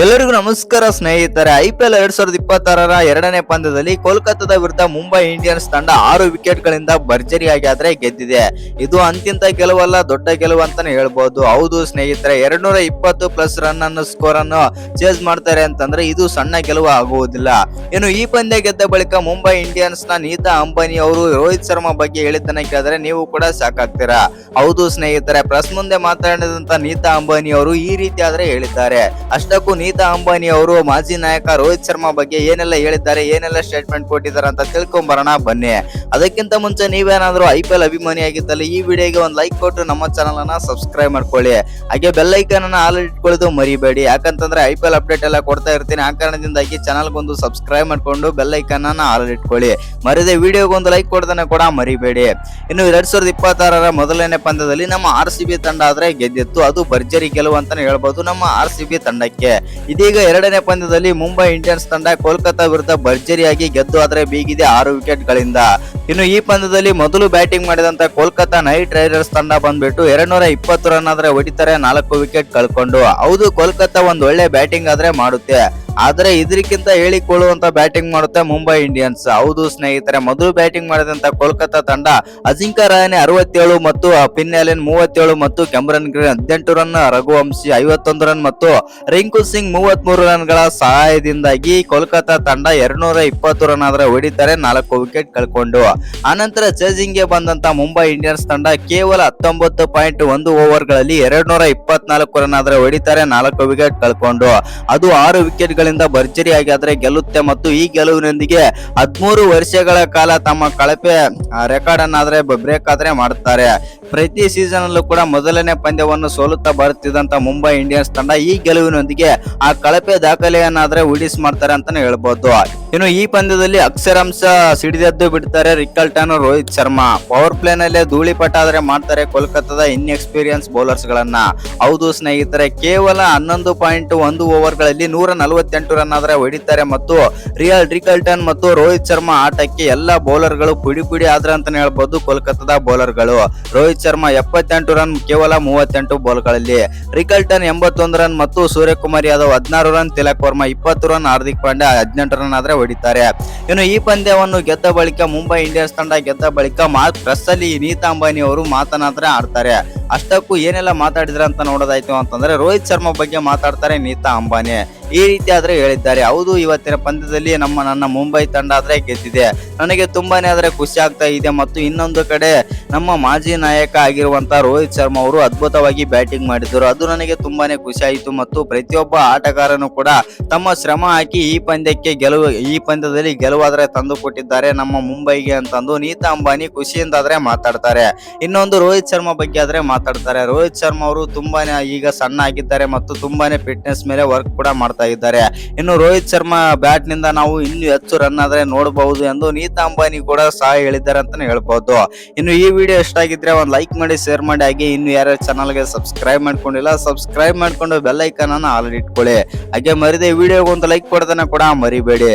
ಎಲ್ಲರಿಗೂ ನಮಸ್ಕಾರ ಸ್ನೇಹಿತರೆ. IPL 2026ರ ಎರಡನೇ ಪಂದ್ಯದಲ್ಲಿ ಕೋಲ್ಕತ್ತಾದ ವಿರುದ್ಧ ಮುಂಬೈ ಇಂಡಿಯನ್ಸ್ ತಂಡ 6 ವಿಕೆಟ್ಗಳಿಂದ ಭರ್ಜರಿಯಾಗಿ ಗೆದ್ದಿದೆ. ಇದು ಅಂತಿಂತ ಗೆಲುವಲ್ಲ, ದೊಡ್ಡ ಗೆಲುವು ಅಂತಾನೆ ಹೇಳ್ಬಹುದು. ಹೌದು ಸ್ನೇಹಿತರೆ, 220+ ರನ್ ಅನ್ನು ಸ್ಕೋರ್ ಅನ್ನು ಚೇಸ್ ಮಾಡ್ತಾರೆ ಅಂತಂದ್ರೆ ಇದು ಸಣ್ಣ ಗೆಲುವು ಆಗುವುದಿಲ್ಲ. ಇನ್ನು ಈ ಪಂದ್ಯ ಗೆದ್ದ ಬಳಿಕ ಮುಂಬೈ ಇಂಡಿಯನ್ಸ್ ನ ನೀತಾ ಅಂಬಾನಿ ಅವರು ರೋಹಿತ್ ಶರ್ಮಾ ಬಗ್ಗೆ ಹೇಳಿದ್ದನ್ನ ಕೇಳಿದ್ರೆ ನೀವು ಕೂಡ ಸಾಕಾಗ್ತೀರಾ. ಹೌದು ಸ್ನೇಹಿತರೆ, ಪ್ರೆಸ್ ಮುಂದೆ ಮಾತನಾಡಿದಂತ ನೀತಾ ಅಂಬಾನಿ ಅವರು ಈ ರೀತಿ ಆದ್ರೆ ಹೇಳಿದ್ದಾರೆ. ಅಷ್ಟಕ್ಕೂ ನೀತಾ ಅಂಬಾನಿ ಅವರು ಮಾಜಿ ನಾಯಕ ರೋಹಿತ್ ಶರ್ಮಾ ಬಗ್ಗೆ ಏನೆಲ್ಲ ಹೇಳಿದ್ದಾರೆ, ಏನೆಲ್ಲ ಸ್ಟೇಟ್ಮೆಂಟ್ ಕೊಟ್ಟಿದ್ದಾರೆ ಅಂತ ತಿಳ್ಕೊಂಬರೋಣ ಬನ್ನಿ. ಅದಕ್ಕಿಂತ ಮುಂಚೆ ನೀವೇನಾದ್ರೂ IPL ಅಭಿಮಾನಿ ಆಗಿದ್ದಲ್ಲಿ ಈ ವಿಡಿಯೋಗೆ ಒಂದು ಲೈಕ್ ಕೊಟ್ಟು ನಮ್ಮ ಚಾನಲ್ ಅನ್ನ ಸಬ್ಸ್ಕ್ರೈಬ್ ಮಾಡ್ಕೊಳ್ಳಿ. ಹಾಗೆ ಬೆಲ್ ಐಕಾನ್ ಅನ್ನ ಆಲ್ ಇಟ್ಕೊಳ್ಳೋದು ಮರಿಬೇಡಿ. ಯಾಕಂತಂದ್ರೆ IPL ಅಪ್ಡೇಟ್ ಎಲ್ಲ ಕೊಡ್ತಾ ಇರ್ತೀನಿ. ಆ ಕಾರಣದಿಂದಾಗಿ ಚಾನಲ್ ಗೊಂದು ಸಬ್ಸ್ಕ್ರೈಬ್ ಮಾಡ್ಕೊಂಡು ಬೆಲ್ ಐಕಾನ್ ಅನ್ನ ಆಲ್ ಇಟ್ಕೊಳ್ಳಿ. ಮರದೆ ವಿಡಿಯೋಗೆ ಒಂದು ಲೈಕ್ ಕೊಡ್ತಾನೆ ಕೂಡ ಮರಿಬೇಡಿ. ಇನ್ನು 2026ರ ಮೊದಲನೇ ಪಂದ್ಯದಲ್ಲಿ ನಮ್ಮ RCB ತಂಡ ಆದ್ರೆ ಗೆದ್ದಿತ್ತು. ಅದು ಭರ್ಜರಿ ಗೆಲುವು ಅಂತಾನೆ ಹೇಳ್ಬಹುದು ನಮ್ಮ RCB ತಂಡಕ್ಕೆ. ಇದೀಗ ಎರಡನೇ ಪಂದ್ಯದಲ್ಲಿ ಮುಂಬೈ ಇಂಡಿಯನ್ಸ್ ತಂಡ ಕೋಲ್ಕತ್ತಾ ವಿರುದ್ಧ ಭರ್ಜರಿಯಾಗಿ ಗೆದ್ದು ಆದ್ರೆ ಬೀಗಿದೆ 6 ವಿಕೆಟ್ಗಳಿಂದ. ಇನ್ನು ಈ ಪಂದ್ಯದಲ್ಲಿ ಮೊದಲು ಬ್ಯಾಟಿಂಗ್ ಮಾಡಿದಂತ ಕೋಲ್ಕತ್ತಾ ನೈಟ್ ರೈಡರ್ಸ್ ತಂಡ ಬಂದ್ಬಿಟ್ಟು 220 ರನ್ ಆದ್ರೆ ಹೊಡಿತಾರೆ, 4 ವಿಕೆಟ್ ಕಳ್ಕೊಂಡು. ಹೌದು, ಕೋಲ್ಕತ್ತಾ ಒಂದ್ ಒಳ್ಳೆ ಬ್ಯಾಟಿಂಗ್ ಆದ್ರೆ ಮಾಡುತ್ತೆ, ಆದ್ರೆ ಇದಕ್ಕಿಂತ ಹೇಳಿಕೊಳ್ಳುವಂತ ಬ್ಯಾಟಿಂಗ್ ಮಾಡುತ್ತೆ ಮುಂಬೈ ಇಂಡಿಯನ್ಸ್. ಹೌದು ಸ್ನೇಹಿತರೆ, ಮೊದಲು ಬ್ಯಾಟಿಂಗ್ ಮಾಡಿದಂತ ಕೋಲ್ಕತ್ತಾ ತಂಡ ಅಜಿಂಕ್ಯ ರಹಾನೆ 67 ಮತ್ತು ಫಿನ್ ಅಲೆನ್ 37 ಮತ್ತು Cameron green 18 run, Raghuvanshi 51 run ಮತ್ತು ರಿಂಕು ಸಿಂಗ್ 33 ರನ್ಗಳ ಸಹಾಯದಿಂದಾಗಿ ಕೋಲ್ಕತ್ತಾ ತಂಡ 220 ರನ್ ಆದ್ರೆ ಹೊಡಿತಾರೆ, 4 ವಿಕೆಟ್ ಕಳ್ಕೊಂಡು. ಆನಂತರ ಚೇಸಿಂಗ್ ಗೆ ಬಂದಂತ ಮುಂಬೈ ಇಂಡಿಯನ್ಸ್ ತಂಡ ಕೇವಲ 19.1 ಓವರ್ಗಳಲ್ಲಿ 224 ರನ್ ಆದ್ರೆ ಹೊಡಿತಾರೆ, 4 ವಿಕೆಟ್ ಕಳ್ಕೊಂಡು. ಅದು 6 ವಿಕೆಟ್ ಭರ್ಜರಿಯಾಗಿ ಆದ್ರೆ ಗೆಲ್ಲುತ್ತೆ ಮತ್ತು ಈ ಗೆಲುವಿನೊಂದಿಗೆ 13 ವರ್ಷಗಳ ಕಾಲ ತಮ್ಮ ಕಳಪೆ ರೆಕಾರ್ಡ್ ಅನ್ನಾದ್ರೆ ಬ್ರೇಕ್ ಆದ್ರೆ ಮಾಡುತ್ತಾರೆ. ಪ್ರತಿ ಸೀಸನ್ ಅಲ್ಲೂ ಕೂಡ ಮೊದಲನೇ ಪಂದ್ಯವನ್ನು ಸೋಲುತ್ತಾ ಬರುತ್ತಿದ್ದಂತ ಮುಂಬೈ ಇಂಡಿಯನ್ಸ್ ತಂಡ ಈ ಗೆಲುವಿನೊಂದಿಗೆ ಆ ಕಳಪೆ ದಾಖಲೆಯನ್ನಾದ್ರೆ ಉಡಿಸ್ ಮಾಡ್ತಾರೆ ಅಂತಾನೆ ಹೇಳ್ಬಹುದು. ಇನ್ನು ಈ ಪಂದ್ಯದಲ್ಲಿ ಅಕ್ಷರಾಂಶ ಸಿಡಿದೆದ್ದು ಬಿಡ್ತಾರೆ Rickelton, Rohit Sharma. Power play ನಲ್ಲೇ ಧೂಳಿಪಟ ಆದ್ರೆ ಮಾಡ್ತಾರೆ ಕೋಲ್ಕತ್ತಾದ ಇನ್ಎಕ್ಸ್ಪೀರಿಯನ್ಸ್ ಬೌಲರ್ಸ್ ಗಳನ್ನ. ಹೌದು ಸ್ನೇಹಿತರೆ, ಕೇವಲ 11.1 ಓವರ್ಗಳಲ್ಲಿ 148 ರನ್ ಆದ್ರೆ ಹೊಡಿತಾರೆ ಮತ್ತು ರಿಕಲ್ಟನ್ ಮತ್ತು ರೋಹಿತ್ ಶರ್ಮಾ ಆಟಕ್ಕೆ ಎಲ್ಲಾ ಬೌಲರ್ ಗಳು ಪುಡಿ ಆದ್ರೆ ಅಂತಾನೆ ಹೇಳ್ಬಹುದು ಕೋಲ್ಕತ್ತಾದ ಬೌಲರ್ ಗಳು. ರೋಹಿತ್ ಶರ್ಮಾ 78 ರನ್ ಕೇವಲ 38 ಬಾಲ್ ಗಳಲ್ಲಿ, ರಿಕಲ್ಟನ್ 81 ರನ್ ಮತ್ತು Suryakumar Yadav 16 run, Tilak Varma 20 run, Hardik Pandya 18 run ಆದ್ರೆ ಹೊಡಿತಾರೆ. ಇನ್ನು ಈ ಪಂದ್ಯವನ್ನು ಗೆದ್ದ ಬಳಿಕ ಮುಂಬೈ ಇಂಡಿಯನ್ಸ್ ತಂಡ ಗೆದ್ದ ಬಳಿಕ ಪ್ರೆಸ್ ಅಲ್ಲಿ ನೀತಾ ಅಂಬಾನಿ ಅವರು ಮಾತನಾದ್ರೆ ಆಡ್ತಾರೆ. ಅಷ್ಟಕ್ಕೂ ಏನೆಲ್ಲ ಮಾತಾಡಿದ್ರೆ ಅಂತ ನೋಡೋದಾಯ್ತು ಅಂತಂದ್ರೆ ರೋಹಿತ್ ಶರ್ಮಾ ಬಗ್ಗೆ ಮಾತಾಡ್ತಾರೆ ನೀತಾ ಅಂಬಾನಿ. ಈ ರೀತಿ ಆದ್ರೆ ಹೇಳಿದ್ದಾರೆ. ಹೌದು, ಇವತ್ತಿನ ಪಂದ್ಯದಲ್ಲಿ ನನ್ನ ಮುಂಬೈ ತಂಡ ಆದ್ರೆ ಗೆದ್ದಿದೆ, ನನಗೆ ತುಂಬಾನೇ ಆದ್ರೆ ಖುಷಿ ಆಗ್ತಾ ಇದೆ ಮತ್ತು ಇನ್ನೊಂದು ಕಡೆ ನಮ್ಮ ಮಾಜಿ ನಾಯಕ ಆಗಿರುವಂತ ರೋಹಿತ್ ಶರ್ಮಾ ಅವರು ಅದ್ಭುತವಾಗಿ ಬ್ಯಾಟಿಂಗ್ ಮಾಡಿದ್ರು, ಅದು ನನಗೆ ತುಂಬಾನೇ ಖುಷಿ ಆಯಿತು ಮತ್ತು ಪ್ರತಿಯೊಬ್ಬ ಆಟಗಾರನು ಕೂಡ ತಮ್ಮ ಶ್ರಮ ಹಾಕಿ ಈ ಪಂದ್ಯದಲ್ಲಿ ಗೆಲುವಾದ್ರೆ ತಂದು ಕೊಟ್ಟಿದ್ದಾರೆ ನಮ್ಮ ಮುಂಬೈಗೆ ಅಂತಂದು ನೀತಾ ಅಂಬಾನಿ ಖುಷಿಯಿಂದ ಆದ್ರೆ ಮಾತಾಡ್ತಾರೆ. ಇನ್ನೊಂದು ರೋಹಿತ್ ಶರ್ಮಾ ಬಗ್ಗೆ ಆದ್ರೆ ಮಾತಾಡ್ತಾರೆ. ರೋಹಿತ್ ಶರ್ಮಾ ಅವರು ತುಂಬಾನೇ ಈಗ ಸಣ್ಣ ಆಗಿದ್ದಾರೆ ಮತ್ತು ತುಂಬಾನೇ ಫಿಟ್ನೆಸ್ ಮೇಲೆ ವರ್ಕ್ ಕೂಡ ಮಾಡ್ತಾ ಇದ್ದಾರೆ. ಇನ್ನು ರೋಹಿತ್ ಶರ್ಮಾ ಬ್ಯಾಟ್ ನಿಂದ ನಾವು ಇನ್ನೂ ಹೆಚ್ಚು ರನ್ ಆದ್ರೆ ನೋಡಬಹುದು ಎಂದು ನೀತಾ ಅಂಬಾನಿ ಕೂಡ ಸಹ ಹೇಳಿದ್ದಾರೆ ಅಂತಾನೆ ಹೇಳ್ಬಹುದು. ಇನ್ನು ಈ ವಿಡಿಯೋ ಇಷ್ಟ ಆಗಿದ್ರೆ ಒಂದು ಲೈಕ್ ಮಾಡಿ, ಶೇರ್ ಮಾಡಿ. ಹಾಗೆ ಇನ್ನು ಯಾರು ಚಾನಲ್ಗೆ ಸಬ್ಸ್ಕ್ರೈಬ್ ಮಾಡ್ಕೊಂಡಿಲ್ಲ ಸಬ್ಸ್ಕ್ರೈಬ್ ಮಾಡ್ಕೊಂಡು ಬೆಲ್ ಐಕಾನ್ ಅನ್ನ ಆಲ್ ಇಟ್ಕೊಳ್ಳಿ. ಹಾಗೆ ಮರಿದೆ ವಿಡಿಯೋಗೆ ಒಂದು ಲೈಕ್ ಕೊಡೋದನ್ನ ಕೂಡ ಮರಿಬೇಡಿ.